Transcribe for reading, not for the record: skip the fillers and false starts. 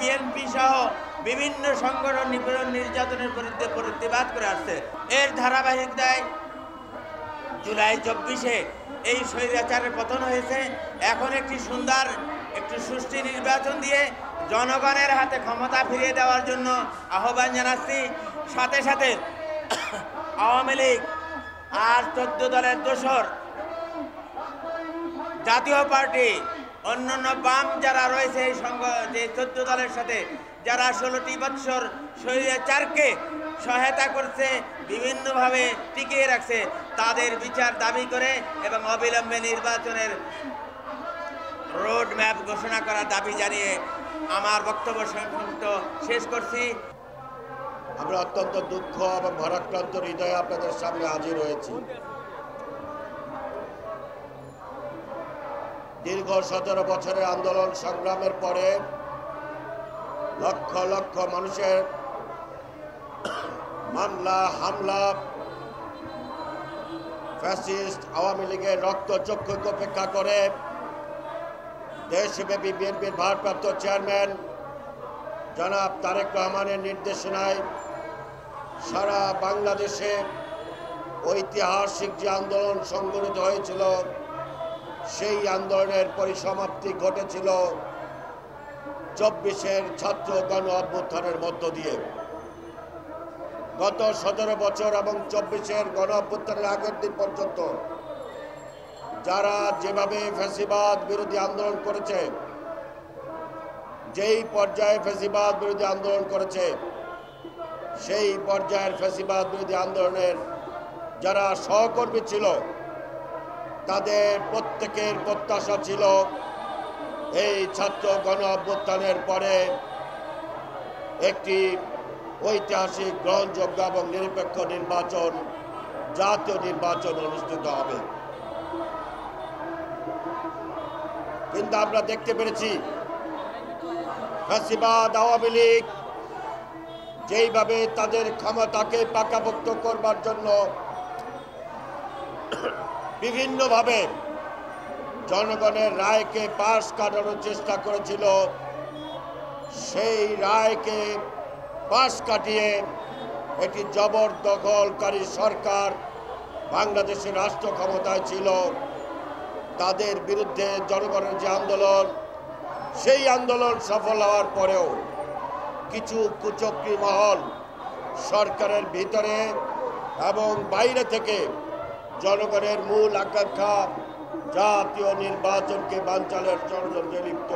BNP সহ বিভিন্ন সংগঠন নিপীড়ন নির্যাতনের বিরুদ্ধে প্রতিবাদ করে আসছে। এর ধারাবাহিকতায় জুলাই 24-এ এই স্বৈরাচারের পতন হয়েছে। এখন একটি সুন্দর সুষ্ঠু নির্বাচন দিয়ে জনগণের হাতে ক্ষমতা ফিরিয়ে দেওয়ার জন্য আহ্বান জানাচ্ছি। সাথে সাথে আওয়ামী লীগ আর 14 দলের দোসর জাতীয় পার্টি অন্যান্য বাম যারা রয়েছে এই যে 14 দলের সাথে যারা 16টি বৎসর স্বৈরাচারকে সহায়তা করছে, বিভিন্নভাবে টিকিয়ে রাখছে, তাদের বিচার দাবি করে এবং অবিলম্বে নির্বাচনের রোড ম্যাপ ঘোষণা করার দাবি জানিয়ে আমার বক্তব্য সংক্ষিপ্ত শেষ করছি। আমরা অত্যন্ত দুঃখ এবং ভারাক্রান্ত হৃদয়ে আপনাদের সামনে হাজির হয়েছি। দীর্ঘ 17 বছরের আন্দোলন সংগ্রামের পরে লক্ষ লক্ষ মানুষের মামলা হামলা, ফ্যাসিস্ট আওয়ামী লীগের রক্তচক্ষুকে উপেক্ষা করে দেশব্যাপী বিএনপির ভারপ্রাপ্ত চেয়ারম্যান জনাব তারেক রহমানের নির্দেশনায় সারা বাংলাদেশে ঐতিহাসিক যে আন্দোলন সংগঠিত হয়েছিল, সেই আন্দোলনের পরিসমাপ্তি ঘটেছিল 24-এর ছাত্র গণ অভ্যুত্থানের মধ্য দিয়ে। গত 17 বছর এবং 24-এর গণ অভ্যুত্থানের আগের দিন পর্যন্ত যারা যেভাবে ফ্যাসিবাদ বিরোধী আন্দোলন করেছে, যেই পর্যায়ে ফ্যাসিবাদ বিরোধী আন্দোলন করেছে, সেই পর্যায়ের ফ্যাসিবাদ বিরোধী আন্দোলনের যারা সহকর্মী ছিল, তাদের প্রত্যেকের প্রত্যাশা ছিল এই ছাত্র গণ অভ্যুত্থানের পরে একটি ঐতিহাসিক গ্রহণযোগ্য এবং নিরপেক্ষ নির্বাচন, জাতীয় নির্বাচন অনুষ্ঠিত হবে। কিন্তু আমরা দেখতে পেরেছি ফ্যাসিবাদ আওয়ামী লীগ যেইভাবে তাদের ক্ষমতাকে পাকাপোক্ত করবার জন্য বিভিন্নভাবে জনগণের রায়কে পাশ কাটানোর চেষ্টা করেছিল, সেই রায়কে পাশ কাটিয়ে একটি জবরদখলকারী সরকার বাংলাদেশের রাষ্ট্র ক্ষমতায় ছিল। তাদের বিরুদ্ধে জনগণের যে আন্দোলন, সেই আন্দোলন সফল হওয়ার পরেও কিছু কুচক্রী মহল সরকারের ভিতরে এবং বাইরে থেকে জনগণের মূল আকাঙ্ক্ষা জাতীয় নির্বাচনকে বানচালের ষড়যন্ত্রে লিপ্ত।